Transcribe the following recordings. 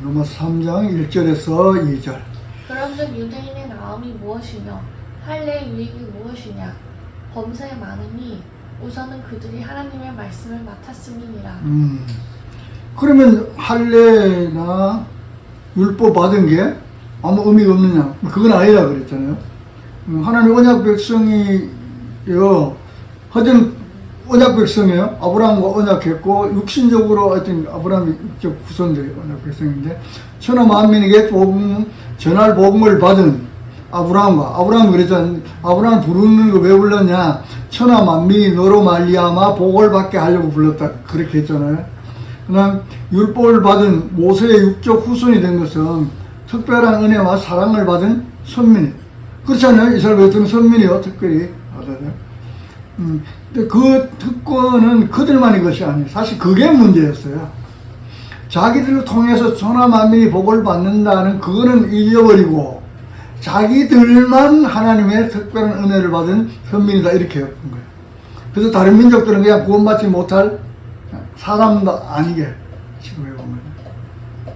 로마서 3장 1절에서 2절. 그런즉 유대인의 나음이 무엇이며 할례의 유익이 무엇이냐? 범사에 많으니 우선은 그들이 하나님의 말씀을 맡았음이니라. 그러면 할례나 율법 받은 게 아무 의미가 없느냐? 그건 아니라 그랬잖아요. 하나님 언약 백성이요. 하여튼 언약 백성이에요. 아브라함과 언약했고 육신적으로 하여튼 아브라함이 적 후손들이 언약 백성인데 천하 만민에게 복음 전할 복음을 받은 아브라함이 그랬잖아요. 아브라함 부르는 거 왜 불렀냐? 천하 만민이 너로 말미암아 복을 받게 하려고 불렀다. 그렇게 했잖아요. 그다음 율법을 받은 모세의 육적 후손이 된 것은 특별한 은혜와 사랑을 받은 선민이. 그렇잖아요. 이스라엘 백성은 선민이요. 특별히 받아요. 근데 그 특권은 그들만의 것이 아니에요. 사실 그게 문제였어요. 자기들을 통해서 천하 만민이 복을 받는다는 그거는 잊어버리고 자기들만 하나님의 특별한 은혜를 받은 선민이다 이렇게 본 거예요. 그래서 다른 민족들은 그냥 구원받지 못할 사람도 아니게 지금 해본 거예요.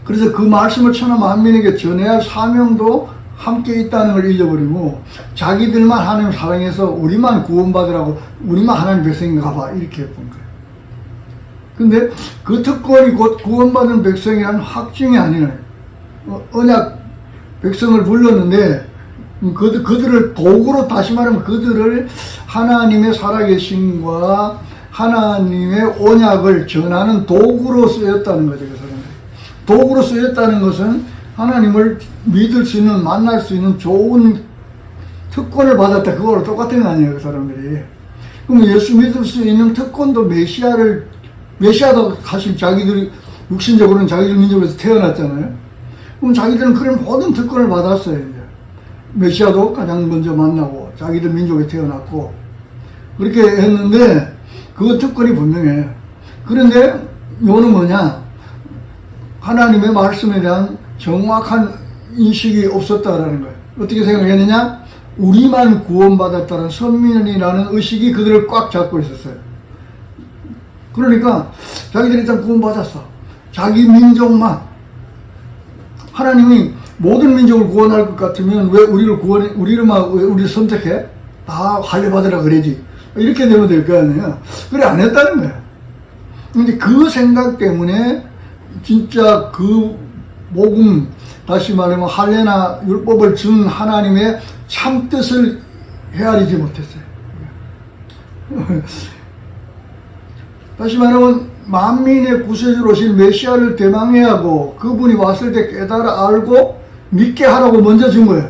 그래서 그 말씀을 천하 만민에게 전해야 할 사명도 함께 있다는 걸 잊어버리고 자기들만 하나님 사랑해서 우리만 구원받으라고 우리만 하나님 백성인가 봐 이렇게 본 거예요. 근데 그 특권이 곧 구원받은 백성이라는 확증이 아니에요. 언약 백성을 불렀는데 그들을 도구로 다시 말하면 그들을 하나님의 살아계심과 하나님의 언약을 전하는 도구로 쓰였다는 거죠. 그 사람들이. 도구로 쓰였다는 것은 하나님을 믿을 수 있는 만날 수 있는 좋은 특권을 받았다. 그거랑 똑같은 거 아니에요. 그 사람들이. 그럼 예수 믿을 수 있는 특권도 메시아도 사실 자기들이 육신적으로는 자기들 민족에서 태어났잖아요. 그럼 자기들은 그런 모든 특권을 받았어요. 이제. 메시아도 가장 먼저 만나고 자기들 민족에 태어났고 그렇게 했는데 그 특권이 분명해요. 그런데 이거는 뭐냐? 하나님의 말씀에 대한 정확한 인식이 없었다라는 거예요. 어떻게 생각했느냐? 우리만 구원받았다는 선민이라는 의식이 그들을 꽉 잡고 있었어요. 그러니까 자기들이 일단 구원받았어. 자기 민족만. 하나님이 모든 민족을 구원할 것 같으면 왜 우리를 선택해? 다 할례 받으라 그러지. 이렇게 되면 될 거 아니에요. 그래 안 했다는 거예요. 근데 그 생각 때문에 진짜 그 복음, 다시 말하면 할례나 율법을 준 하나님의 참 뜻을 헤아리지 못했어요. 다시 말하면 만민의 구세주로 오신 메시아를 대망해야 하고 그분이 왔을 때 깨달아 알고 믿게 하라고 먼저 준 거예요.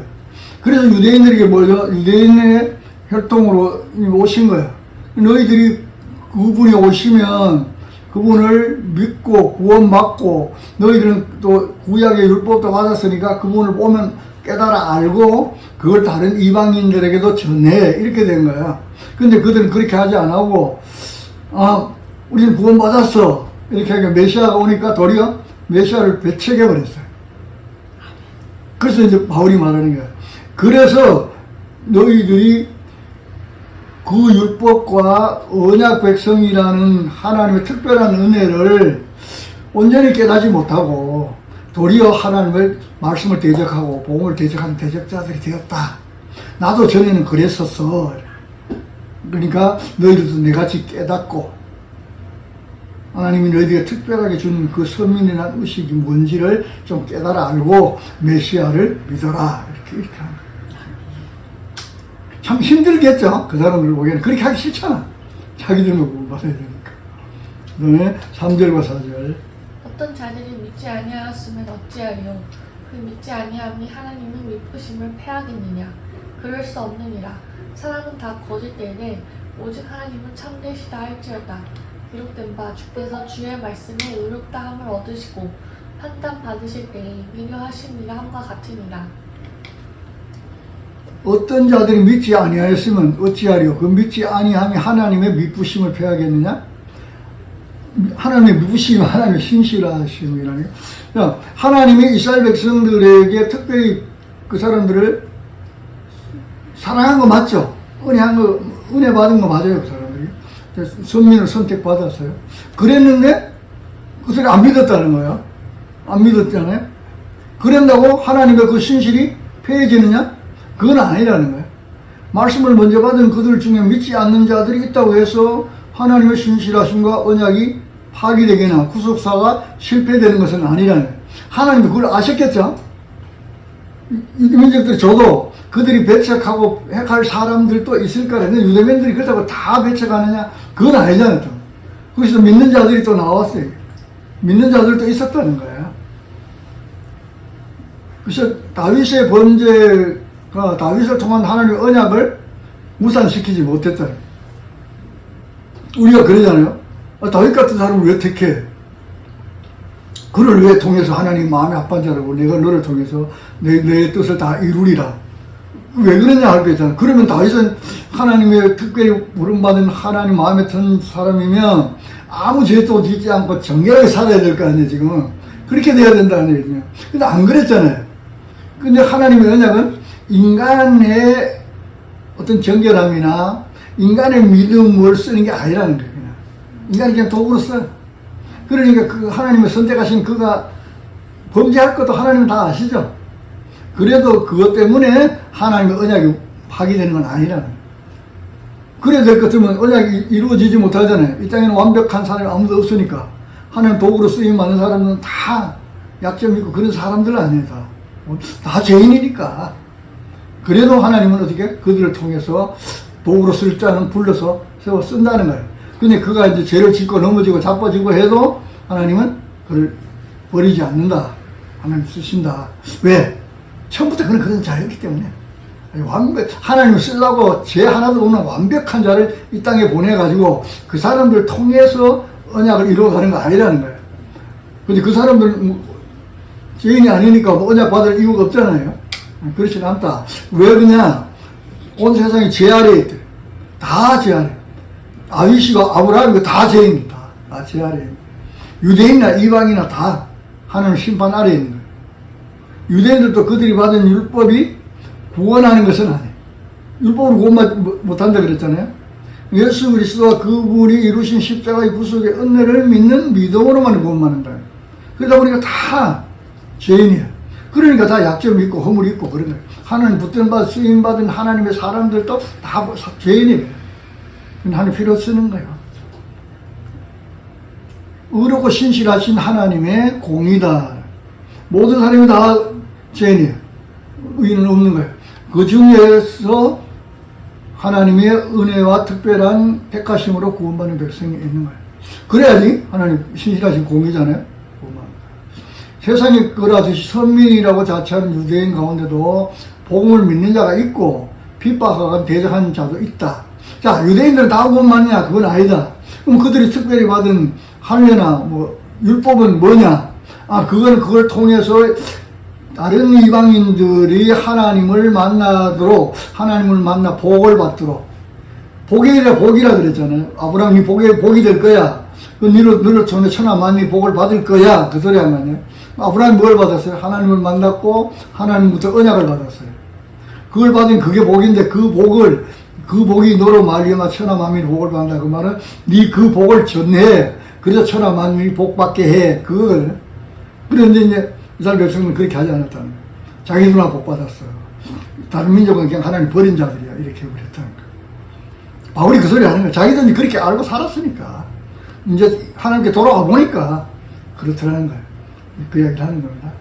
그래서 유대인들에게 뭐죠? 유대인의 혈통으로 오신 거예요. 너희들이 그분이 오시면 그분을 믿고 구원받고 너희들은 또 구약의 율법도 받았으니까 그분을 보면 깨달아 알고 그걸 다른 이방인들에게도 전해 이렇게 된 거야. 근데 그들은 그렇게 하지 안 하고 우리는 구원받았어 이렇게 하니까 메시아가 오니까 도리어 메시아를 배척해 버렸어요. 그래서 이제 바울이 말하는 거야. 그래서 너희들이 그 율법과 언약 백성이라는 하나님의 특별한 은혜를 온전히 깨닫지 못하고 도리어 하나님의 말씀을 대적하고 복음을 대적하는 대적자들이 되었다. 나도 전에는 그랬었어. 그러니까 너희들도 내같이 깨닫고 하나님이 너희들에게 특별하게 준 그 선민이라는 의식이 뭔지를 좀 깨달아 알고 메시아를 믿어라. 이렇게 하는 거예요. 참 힘들겠죠? 그 사람들 보기에는. 그렇게 하기 싫잖아. 자기들만 구원받아야 되니까. 그 다음에 3절과 4절. 어떤 자들이 믿지 아니하였으면 어찌하리요? 그 믿지 아니함이 하나님의 미쁘심을 패하겠느냐? 그럴 수 없느니라. 사람은 다 거짓되되 오직 하나님은 참되시다 할지어다. 기록된 바 주께서 주의 말씀에 의롭다함을 얻으시고 판단 받으실 때에 미련하심이라 함과 같으니라. 어떤 자들이 믿지 아니하였으면 어찌하리요? 그 믿지 아니함이 하나님의 미쁘심을 패하겠느냐? 하나님의 미쁘심, 하나님의 신실하심이라는 게 하나님이 이스라엘 백성들에게 특별히 그 사람들을 사랑한 거 맞죠? 은혜 받은 거 맞아요, 그 사람들이. 선민을 선택받았어요. 그랬는데 그들이 안 믿었다는 거예요. 안 믿었잖아요. 그런다고 하나님의 그 신실이 폐해지느냐? 그건 아니라는 거예요. 말씀을 먼저 받은 그들 중에 믿지 않는 자들이 있다고 해서 하나님의 신실하심과 언약이 파기되거나 구속사가 실패되는 것은 아니라는 거예요. 하나님도 그걸 아셨겠죠? 유대민족들이 저도 그들이 배척하고 핵할 사람들도 있을 거라는데 유대민들이 그렇다고 다 배척하느냐? 그건 아니잖아요. 그래서 믿는 자들이 또 나왔어요. 믿는 자들도 있었다는 거예요. 그래서 다윗의 범죄가 다윗을 통한 하나님의 언약을 무산시키지 못했다. 우리가 그러잖아요. 다윗 같은 사람을 왜 택해? 그를 왜 통해서 하나님 마음에 합한 자라고 내가 너를 통해서 내 뜻을 다 이루리라. 왜 그러냐 할 거 있잖아. 그러면 다윗은 하나님의 특별히 부름받은 하나님 마음에 든 사람이면 아무 죄도 짓지 않고 정결하게 살아야 될 거 아니에요, 지금. 그렇게 돼야 된다는 얘기죠. 근데 안 그랬잖아요. 근데 하나님의 언약은 인간의 어떤 정결함이나 인간의 믿음을 쓰는 게 아니라는 거예요. 그냥. 인간이 그냥 도구로 써요. 그러니까 그 하나님의 선택하신 그가 범죄할 것도 하나님은 다 아시죠. 그래도 그것 때문에 하나님의 언약이 파기되는 건 아니라는 거예요. 그래야 될 것 같으면 언약이 이루어지지 못하잖아요. 이 땅에는 완벽한 사람이 아무도 없으니까. 하나님 도구로 쓰임 많은 사람들은 다 약점이 있고 그런 사람들 아니에요. 다 죄인이니까. 그래도 하나님은 어떻게 그들을 통해서 도구로 쓸 자는 불러서 세워 쓴다는 거예요. 근데 그가 이제 죄를 짓고 넘어지고 자빠지고 해도 하나님은 그를 버리지 않는다. 하나님 쓰신다. 왜? 처음부터 그런 자였기 때문에. 하나님을 쓰려고 죄 하나도 없는 완벽한 자를 이 땅에 보내가지고 그 사람들 통해서 언약을 이루어가는 거 아니라는 거예요. 근데 그 사람들 죄인이 아니니까 언약 받을 이유가 없잖아요. 그렇진 않다. 왜 그러냐? 온 세상이 죄 아래에 있대. 다 죄 아래. 아비시가 아브라함이고 다 죄인입니다. 다 죄 아래에. 유대인이나 이방이나 다 하나님 심판 아래에 있는 거예요. 유대인들도 그들이 받은 율법이 구원하는 것은 아니에요. 율법으로 구원 못한다 그랬잖아요. 예수 그리스도와 그분이 이루신 십자가의 구속의 은혜를 믿는 믿음으로만 구원받는다. 그러다 보니까 다 죄인이에요. 그러니까 다 약점이 있고 허물이 있고 그런 거예요. 하나님 붙들받은 쓰임받은 하나님의 사람들도 다 죄인이에요. 하나님 필요 쓰는 거예요. 의롭고 신실하신 하나님의 공이다. 모든 사람이 다 죄인이에요. 의인은 없는 거예요. 그 중에서 하나님의 은혜와 특별한 택하심으로 구원받는 백성이 있는 거예요. 그래야지 하나님 신실하신 공이잖아요. 세상이 그러듯이 선민이라고 자처하는 유대인 가운데도 복음을 믿는 자가 있고 핍박하고 대적하는 자도 있다. 자, 유대인들은 다 구원 받느냐? 그건 아니다. 그럼 그들이 특별히 받은 할례나 율법은 뭐냐? 그걸 통해서 다른 이방인들이 하나님을 만나도록, 하나님을 만나 복을 받도록. 복이라 그랬잖아요. 아브라함이 복이 될 거야. 너를 통해 천하 만민이 복을 받을 거야. 그 소리 아니에요. 아브라함이 뭘 받았어요? 하나님을 만났고, 하나님부터 언약을 받았어요. 그걸 받은 그게 복인데, 그 복이 너로 말미암아 천하 만민이 복을 받는다. 그 말은, 네 그 복을 전해. 그래서 천하 만민이 복 받게 해. 그걸. 그런데 이제, 이스라엘 백성은 그렇게 하지 않았다는 거예요. 자기들만 복 받았어요. 다른 민족은 그냥 하나님 버린 자들이야. 이렇게 그랬다는 거예요. 바울이 그 소리 하는 거예요. 자기들이 그렇게 알고 살았으니까. 이제 하나님께 돌아가 보니까 그렇더라는 거예요. 그 이야기를 하는 겁니다.